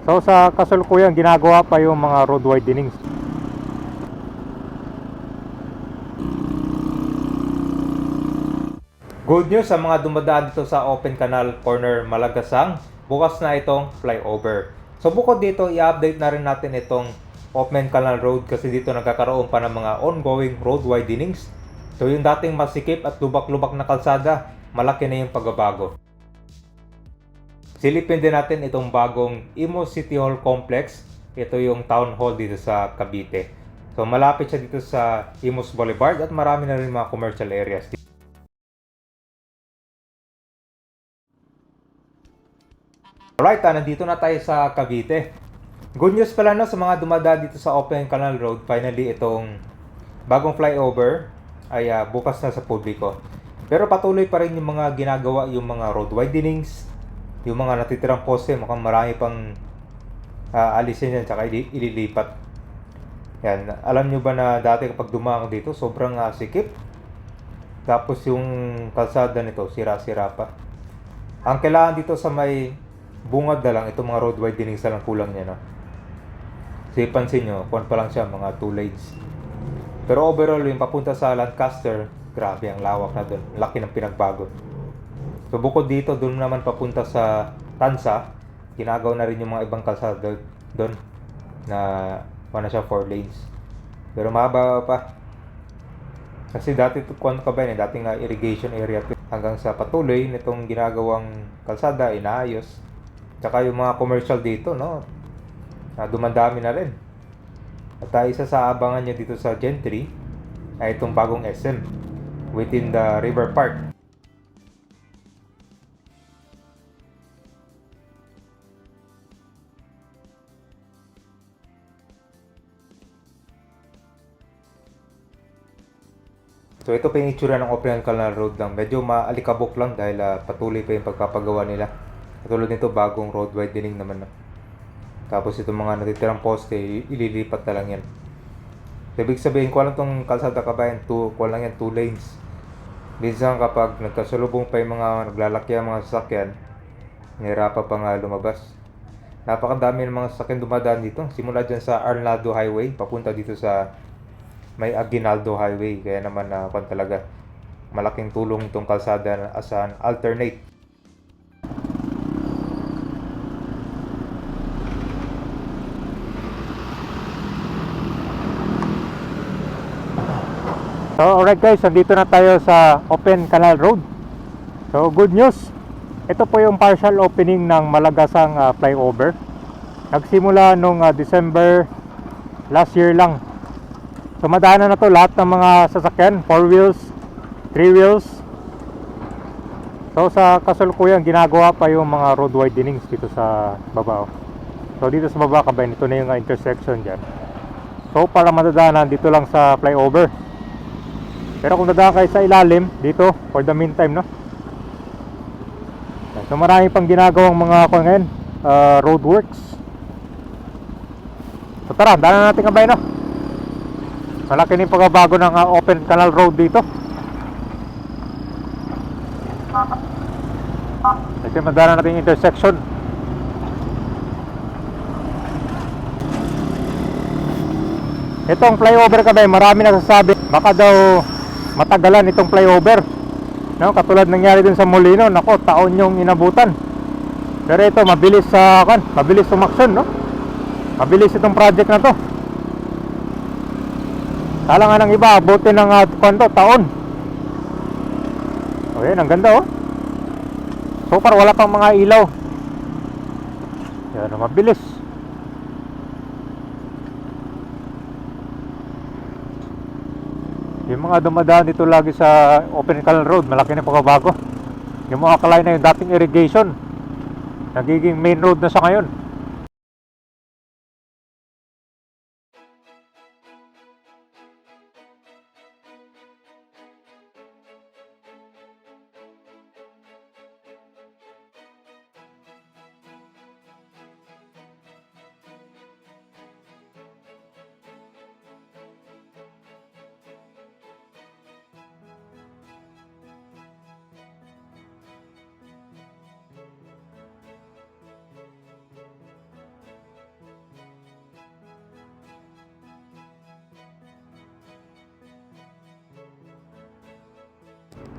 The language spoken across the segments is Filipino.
So sa kasalukuyan ginagawa pa yung mga road widenings. Good news sa mga dumadaan dito sa Open Canal Corner Malagasang, bukas na itong flyover. So bukod dito, i-update na rin natin itong Open Canal Road kasi dito nagkakaroon pa ng mga ongoing road widenings. So yung dating masikip at lubak-lubak na kalsada, malaki na yung pagbabago. Silipin din natin itong bagong Imo City Hall Complex. Ito yung town hall dito sa Cavite. So malapit siya dito sa Imus Boulevard at marami na rin mga commercial areas. Alright, nandito na tayo sa Cavite. Good news pala no, sa mga dumadaan dito sa Open Canal Road, finally itong bagong flyover ay bukas na sa publiko. Pero patuloy pa rin yung mga ginagawa, yung mga road widenings, yung mga natitirang poste, mukhang marami pang alisin yan tsaka ililipat. Yan, alam nyo ba na dati kapag dumaan dito, sobrang sikip. Tapos yung kalsada nito, sira-sira pa. Ang kailangan dito sa may bungad na lang, itong mga road widenings na lang kulang niya, no? Kasi pansin nyo, kuwan pa lang siya, mga 2 lanes. Pero overall, yung papunta sa Lancaster, grabe, ang lawak na doon. Laki ng pinagbago. So bukod dito, doon naman papunta sa Tansa, ginagawa na rin yung mga ibang kalsada doon na wala siya 4 lanes. Pero mahaba pa. Kasi dati kuwan ka ba yun, dating irrigation area to. Hanggang sa patuloy nitong ginagawang kalsada, inaayos. Tsaka yung mga commercial dito, no? Dumadami na rin. At isa sa abangan niya dito sa Gentry ay itong bagong SM within the River Park. So ito pa yung itsura ng Open Canal Road lang. Medyo maalikabok lang dahil patuloy pa yung pagpapagawa nila. Katulad nito, bagong road widening naman. Tapos itong mga natitirang poste, ililipat na lang yan. So, ibig sabihin, kuha lang itong kalsada kabayan, kuha lang yan 2 lanes. Minsan kapag nagkasalubong pa yung mga naglalaki ang mga sasakyan, nahirapan pa nga lumabas. Napakadami ng mga sasakyan dumadaan dito. Simula dyan sa Arnaldo Highway, papunta dito sa may Aguinaldo Highway. Kaya naman talaga malaking tulong itong kalsada as an alternate. So alright guys, nandito na tayo sa Open Canal Road. So good news, ito po yung partial opening ng Malagasang flyover. Nagsimula nung December last year lang. So madaanan na to lahat ng mga sasakyan, 4 wheels, 3 wheels. So sa kasalukuyan ginagawa pa yung mga road widenings dito sa baba. So dito sa baba kabayan, ito na yung intersection dyan. So para madadaanan dito lang sa flyover. Pero kung dadaan kayo sa ilalim dito for the meantime, no? So marami pang ginagawang mga ngayon, road works. So tara, daanan natin kabayan, no? Malaki na yung pagbabago ng Open Canal Road dito. Kasi madaanan natin yung intersection. Itong flyover kabayan, marami nagsasabi baka daw matagalan itong flyover, no? Katulad nangyari dun sa Molino, nako, taon yung inabutan. Pero ito mabilis mabilis sumaksyon, no? Mabilis itong project na to. Kala nga ng iba, abutin ng taon. O yan, ang ganda, oh. So far wala pang mga ilaw. Yan, mabilis. Yung mga dumadaan dito lagi sa Open Canal Road, malaki na pagbabago. Yung mga akalain na yung dating irrigation, nagiging main road na sa ngayon.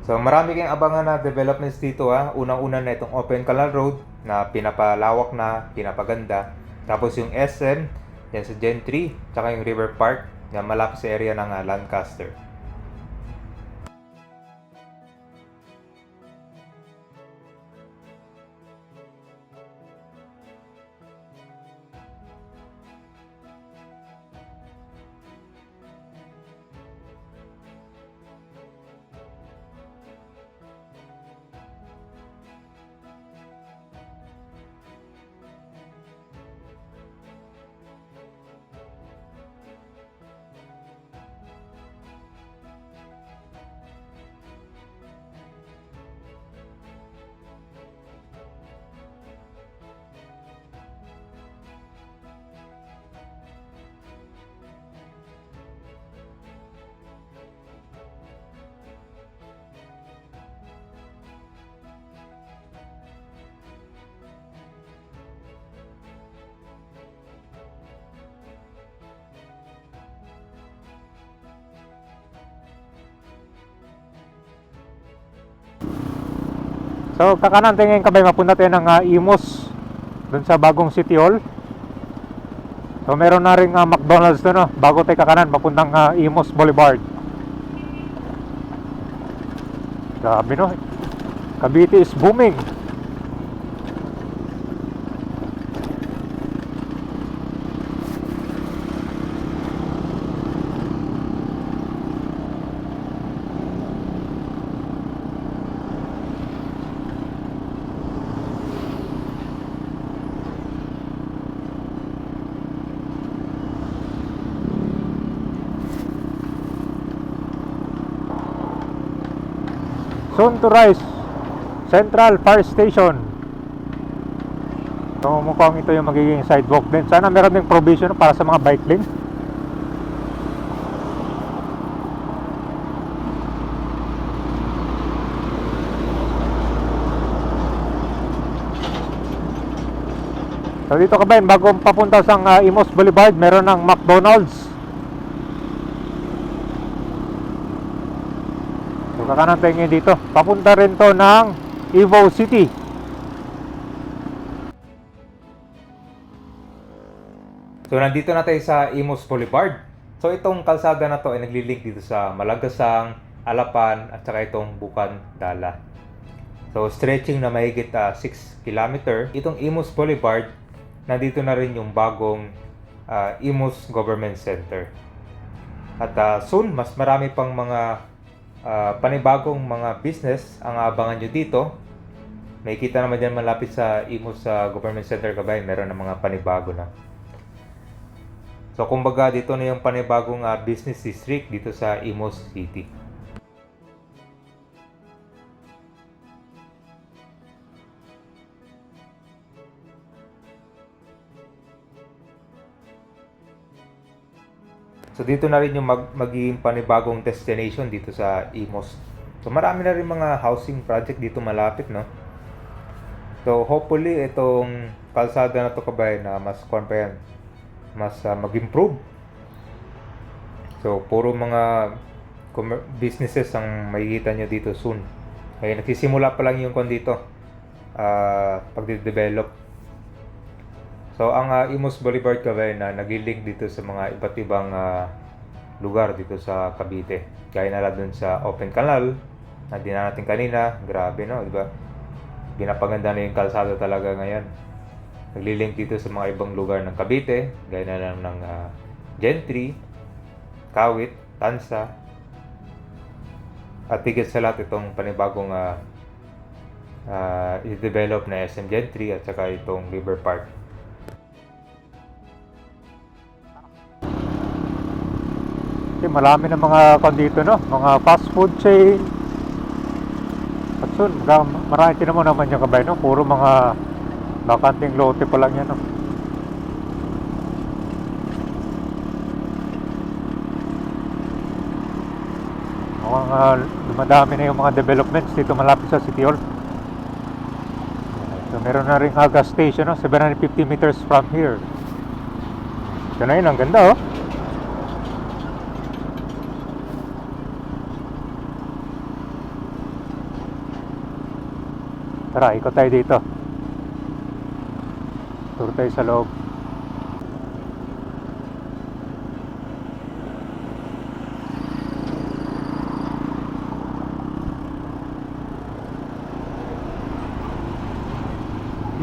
So marami kayong abangan na developments dito ha. Unang-una na itong Open Canal Road na pinapalawak na, pinapaganda. Tapos yung SM, yan sa Gen 3, tsaka yung River Park na malapit sa area ng Lancaster. So kakanan tayo ngayon kabay, mapunta tayo ng Imus dun sa bagong City Hall. So meron na rin McDonald's doon, no? Bago tayo kakanan mapuntang Imus Boulevard. Grabe, no? Cavite is booming. Soon to rise, Central Fire Station. So mukhang ito yung magiging sidewalk din. Sana meron ding provision para sa mga bike lane. So dito ka ba, bago papunta sa Imus Boulevard, meron ng McDonald's. So kakanan tayo ngayon dito. Papunta rin to ng Evo City. So nandito na tayo sa Imus Boulevard. So itong kalsada na to ay naglilink dito sa Malagasang, Alapan at saka itong Bukan Dala. So stretching na mahigit 6 km. Itong Imus Boulevard, nandito na rin yung bagong Imus Government Center. At soon, mas marami pang mga panibagong mga business ang abangan nyo dito. May kita naman dyan malapit sa Imus Government Center kabay, meron ng mga panibago na. So kumbaga dito na yung panibagong business district dito sa Imus City. So dito na rin yung magiging panibagong destination dito sa Imus. So marami na rin mga housing project dito malapit, no? So hopefully itong kalsada na to kabay na mas mag-improve. So puro mga businesses ang makikita nyo dito soon. Kaya nagsisimula pa lang yung dito pagde-develop. So ang Imus Boulevard kabay na nag-link dito sa mga iba't ibang lugar dito sa Cavite. Gaya na lang dun sa Open Canal na dinaan natin kanina. Grabe, no, diba? Pinapaganda na yung kalsada talaga ngayon. Nag-link dito sa mga ibang lugar ng Cavite. Gaya na lang ng Gen 3, Kawit, Tansa. At higit sa lahat itong panibagong i-develop na SM Gen 3 at saka itong River Park. Marami na mga dito, no? Mga fast food chain. At soon, marami din naman yung kabay, no? Puro mga bakanting lote pa lang yan, no? Dumadami na yung mga developments dito malapit sa City Hall. So meron na rin gas station, no? 750 meters from here. So na yun, ang ganda, oh. Tara, ikot tayo dito. Tour tayo sa loob.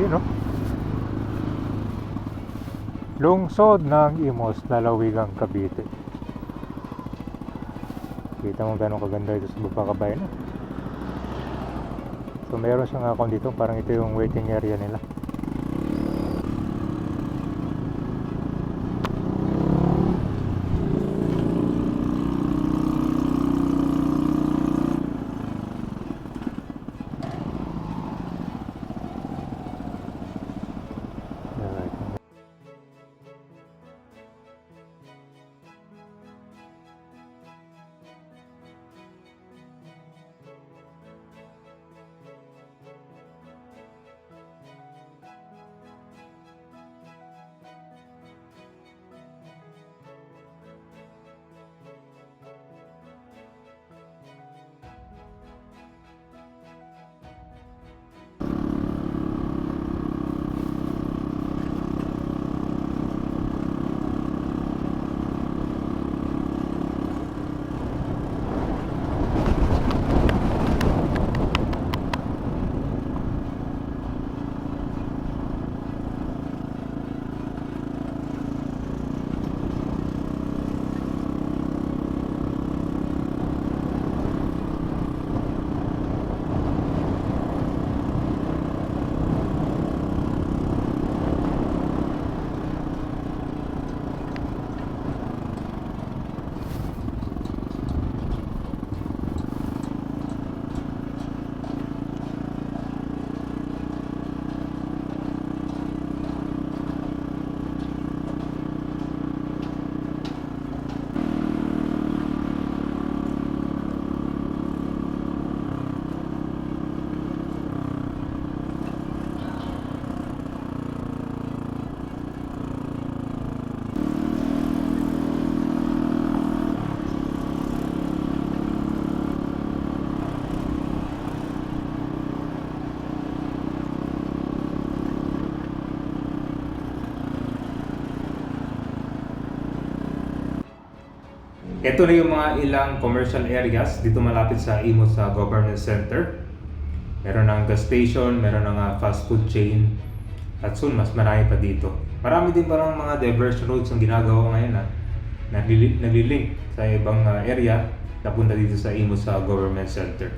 Yun, no? Lungsod ng Imos, lalawigang Cavite. Kita mo gano'ng kaganda ito sa baba kabayan. So meron siyang akong dito, parang ito yung waiting area nila. Alright. Ito na yung mga ilang commercial areas dito malapit sa Imos sa Government Center. Meron ng gas station, meron ng fast food chain, at soon mas marami pa dito. Marami din parang mga diversion roads ang ginagawa ngayon na nalilink sa ibang area na punta dito sa Imos sa Government Center.